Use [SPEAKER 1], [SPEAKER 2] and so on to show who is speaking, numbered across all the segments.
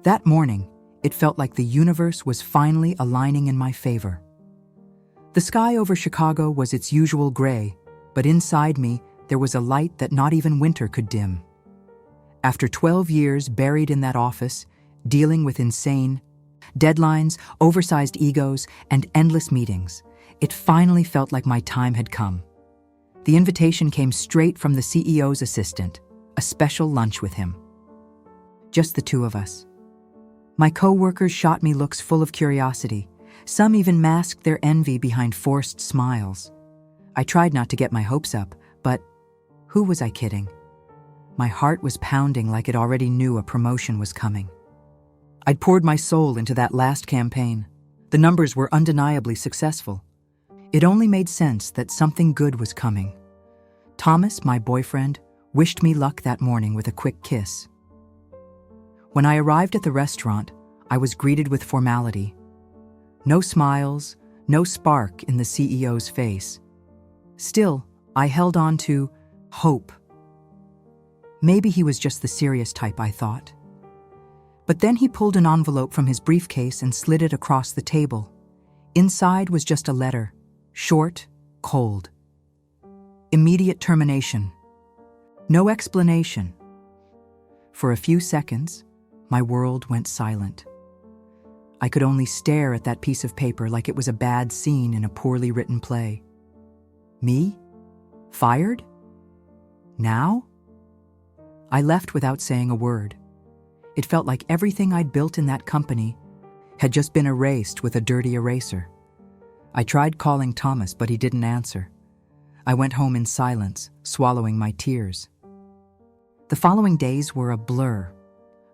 [SPEAKER 1] That morning, it felt like the universe was finally aligning in my favor. The sky over Chicago was its usual gray, but inside me, there was a light that not even winter could dim. After 12 years buried in that office, dealing with insane deadlines, oversized egos, and endless meetings, it finally felt like my time had come. The invitation came straight from the CEO's assistant, a special lunch with him. Just the two of us. My co-workers shot me looks full of curiosity. Some even masked their envy behind forced smiles. I tried not to get my hopes up, but who was I kidding? My heart was pounding like it already knew a promotion was coming. I'd poured my soul into that last campaign. The numbers were undeniably successful. It only made sense that something good was coming. Thomas, my boyfriend, wished me luck that morning with a quick kiss. When I arrived at the restaurant, I was greeted with formality. No smiles, no spark in the CEO's face. Still, I held on to hope. Maybe he was just the serious type, I thought. But then he pulled an envelope from his briefcase and slid it across the table. Inside was just a letter, short, cold. Immediate termination. No explanation. For a few seconds, my world went silent. I could only stare at that piece of paper like it was a bad scene in a poorly written play. Me? Fired? Now? I left without saying a word. It felt like everything I'd built in that company had just been erased with a dirty eraser. I tried calling Thomas, but he didn't answer. I went home in silence, swallowing my tears. The following days were a blur.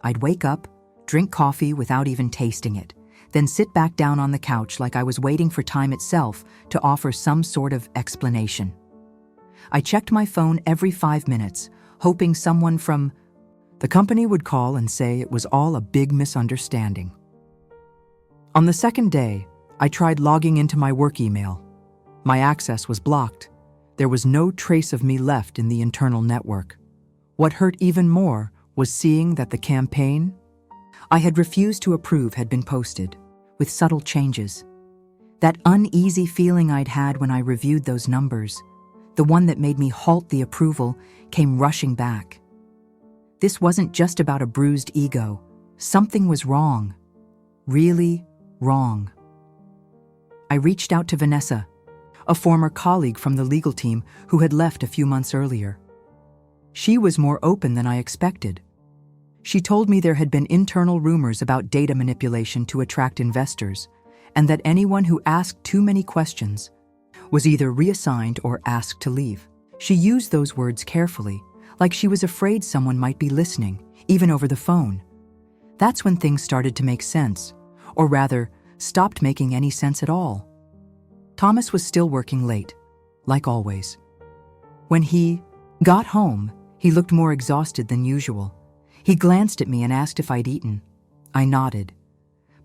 [SPEAKER 1] I'd wake up, drink coffee without even tasting it, then sit back down on the couch like I was waiting for time itself to offer some sort of explanation. I checked my phone every 5 minutes, hoping someone from the company would call and say it was all a big misunderstanding. On the second day, I tried logging into my work email. My access was blocked. There was no trace of me left in the internal network. What hurt even more was seeing that the campaign I had refused to approve had been posted, with subtle changes. That uneasy feeling I'd had when I reviewed those numbers, the one that made me halt the approval, came rushing back. This wasn't just about a bruised ego. Something was wrong. Really wrong. I reached out to Vanessa, a former colleague from the legal team who had left a few months earlier. She was more open than I expected. She told me there had been internal rumors about data manipulation to attract investors, and that anyone who asked too many questions was either reassigned or asked to leave. She used those words carefully, like she was afraid someone might be listening, even over the phone. That's when things started to make sense, or rather, stopped making any sense at all. Thomas was still working late, like always. When he got home, he looked more exhausted than usual. He glanced at me and asked if I'd eaten. I nodded.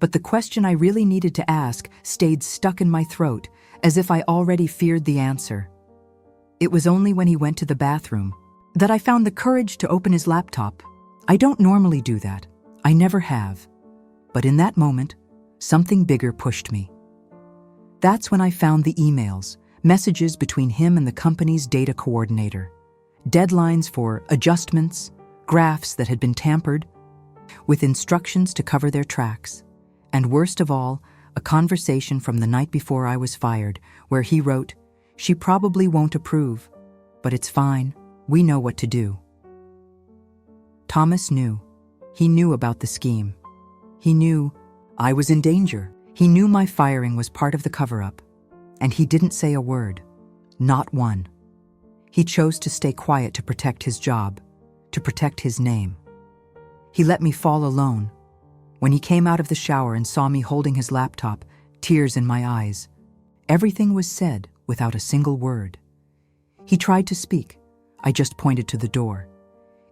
[SPEAKER 1] But the question I really needed to ask stayed stuck in my throat, as if I already feared the answer. It was only when he went to the bathroom that I found the courage to open his laptop. I don't normally do that. I never have. But in that moment, something bigger pushed me. That's when I found the emails, messages between him and the company's data coordinator, deadlines for adjustments, graphs that had been tampered, with instructions to cover their tracks, and worst of all, a conversation from the night before I was fired, where he wrote, "She probably won't approve, but it's fine. We know what to do." Thomas knew. He knew about the scheme. He knew I was in danger. He knew my firing was part of the cover-up, and he didn't say a word, not one. He chose to stay quiet to protect his job, to protect his name. He let me fall alone. When he came out of the shower and saw me holding his laptop, tears in my eyes, everything was said without a single word. He tried to speak. I just pointed to the door.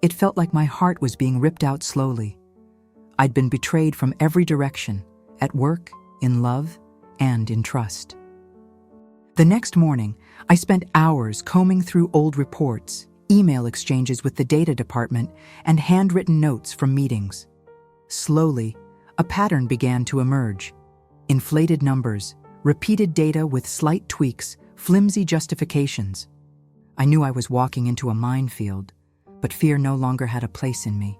[SPEAKER 1] It felt like my heart was being ripped out slowly. I'd been betrayed from every direction, at work, in love, and in trust. The next morning, I spent hours combing through old reports, email exchanges with the data department, and handwritten notes from meetings. Slowly, a pattern began to emerge. Inflated numbers, repeated data with slight tweaks, flimsy justifications. I knew I was walking into a minefield, but fear no longer had a place in me.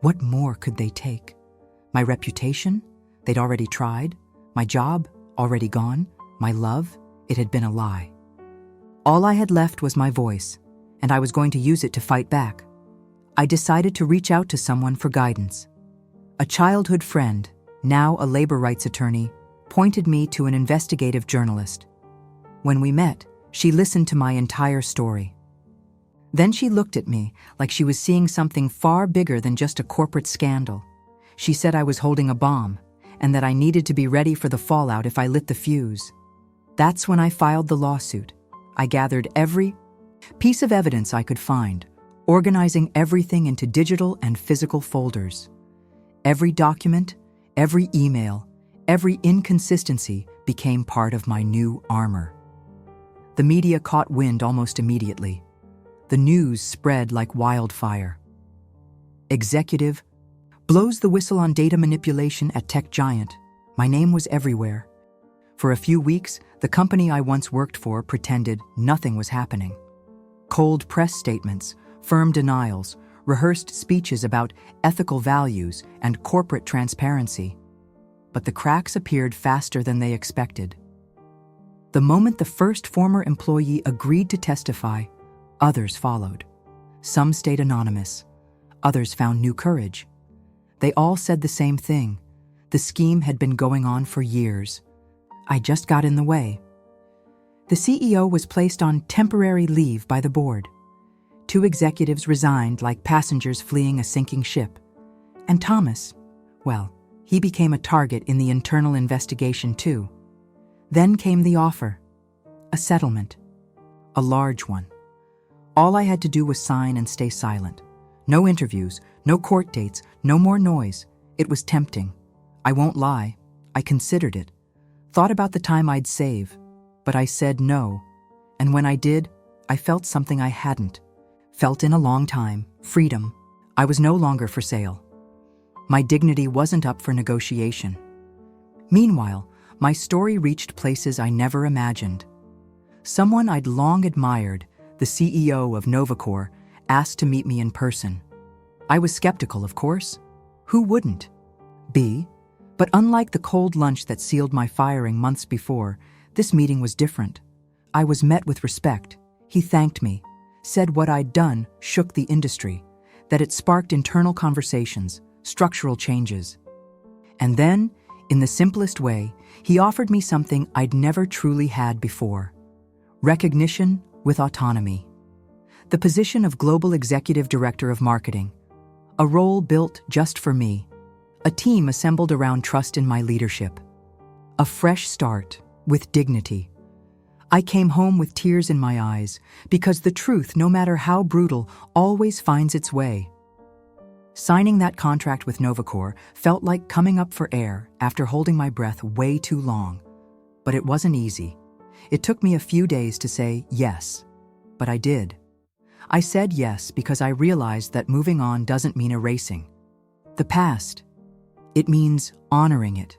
[SPEAKER 1] What more could they take? My reputation? They'd already tried. My job? Already gone. My love? It had been a lie. All I had left was my voice, and I was going to use it to fight back. I decided to reach out to someone for guidance. A childhood friend, now a labor rights attorney, pointed me to an investigative journalist. When we met, she listened to my entire story. Then she looked at me like she was seeing something far bigger than just a corporate scandal. She said I was holding a bomb, and that I needed to be ready for the fallout if I lit the fuse. That's when I filed the lawsuit. I gathered every piece of evidence I could find, organizing everything into digital and physical folders. Every document, every email, every inconsistency became part of my new armor. The media caught wind almost immediately. The news spread like wildfire. Executive blows the whistle on data manipulation at tech giant. My name was everywhere. For a few weeks, the company I once worked for pretended nothing was happening. Cold press statements, firm denials, rehearsed speeches about ethical values and corporate transparency. But the cracks appeared faster than they expected. The moment the first former employee agreed to testify, others followed. Some stayed anonymous. Others found new courage. They all said the same thing. The scheme had been going on for years. I just got in the way. The CEO was placed on temporary leave by the board. 2 executives resigned like passengers fleeing a sinking ship. And Thomas, well, he became a target in the internal investigation too. Then came the offer. A settlement. A large one. All I had to do was sign and stay silent. No interviews, no court dates, no more noise. It was tempting. I won't lie. I considered it. Thought about the time I'd save. But I said no. And when I did, I felt something I hadn't felt in a long time. Freedom. I was no longer for sale. My dignity wasn't up for negotiation. Meanwhile, my story reached places I never imagined. Someone I'd long admired, the CEO of Novacor, asked to meet me in person. I was skeptical, of course. Who wouldn't be? But unlike the cold lunch that sealed my firing months before, this meeting was different. I was met with respect. He thanked me, said what I'd done shook the industry, that it sparked internal conversations, structural changes. And then, in the simplest way, he offered me something I'd never truly had before: recognition with autonomy. The position of Global Executive Director of Marketing, a role built just for me, a team assembled around trust in my leadership. A fresh start with dignity. I came home with tears in my eyes because the truth, no matter how brutal, always finds its way. Signing that contract with Novacor felt like coming up for air after holding my breath way too long. But it wasn't easy. It took me a few days to say yes, but I did. I said yes because I realized that moving on doesn't mean erasing the past. It means honoring it.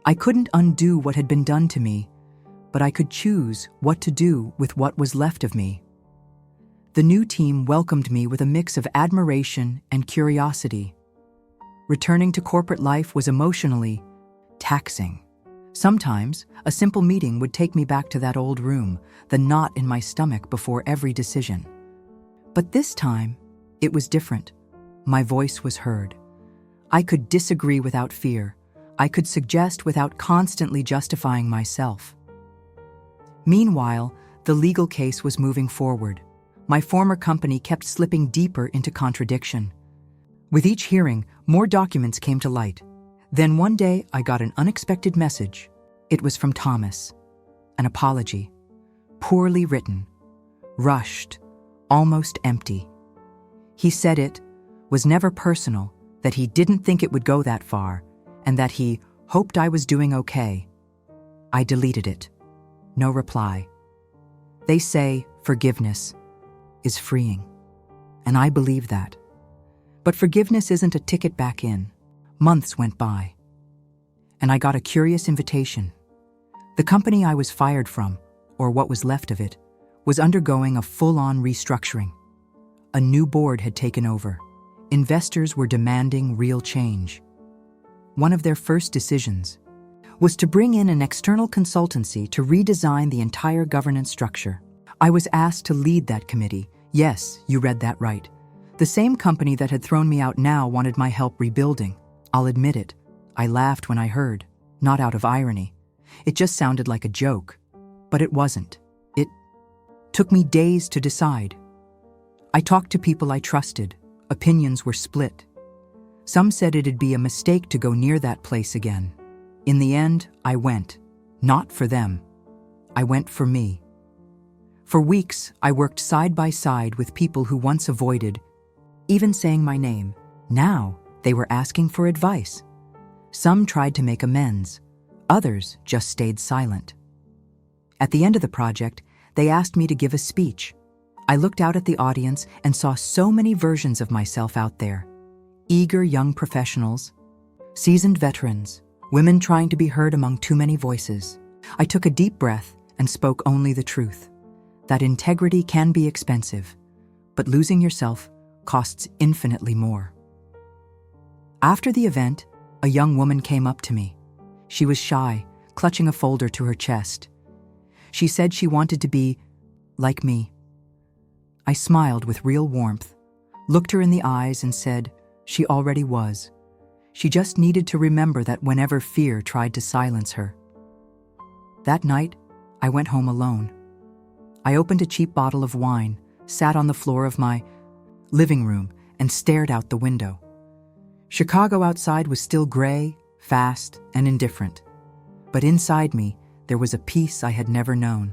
[SPEAKER 1] I couldn't undo what had been done to me, but I could choose what to do with what was left of me. The new team welcomed me with a mix of admiration and curiosity. Returning to corporate life was emotionally taxing. Sometimes, a simple meeting would take me back to that old room, the knot in my stomach before every decision. But this time, it was different. My voice was heard. I could disagree without fear. I could suggest without constantly justifying myself. Meanwhile, the legal case was moving forward. My former company kept slipping deeper into contradiction. With each hearing, more documents came to light. Then one day, I got an unexpected message. It was from Thomas. An apology. Poorly written. Rushed. Almost empty. He said it was never personal, that he didn't think it would go that far, and that he hoped I was doing okay. I deleted it. No reply. They say forgiveness is freeing, and I believe that. But forgiveness isn't a ticket back in. Months went by, and I got a curious invitation. The company I was fired from, or what was left of it, was undergoing a full-on restructuring. A new board had taken over. Investors were demanding real change. One of their first decisions was to bring in an external consultancy to redesign the entire governance structure. I was asked to lead that committee. Yes, you read that right. The same company that had thrown me out now wanted my help rebuilding. I'll admit it. I laughed when I heard, not out of irony. It just sounded like a joke. But it wasn't. It took me days to decide. I talked to people I trusted. Opinions were split. Some said it'd be a mistake to go near that place again. In the end, I went. Not for them. I went for me. For weeks, I worked side by side with people who once avoided even saying my name. Now, they were asking for advice. Some tried to make amends. Others just stayed silent. At the end of the project, they asked me to give a speech. I looked out at the audience and saw so many versions of myself out there. Eager young professionals, seasoned veterans, women trying to be heard among too many voices. I took a deep breath and spoke only the truth. That integrity can be expensive, but losing yourself costs infinitely more. After the event, a young woman came up to me. She was shy, clutching a folder to her chest. She said she wanted to be like me. I smiled with real warmth, looked her in the eyes and said she already was. She just needed to remember that whenever fear tried to silence her. That night, I went home alone. I opened a cheap bottle of wine, sat on the floor of my living room, and stared out the window. Chicago outside was still gray, fast, and indifferent. But inside me, there was a peace I had never known.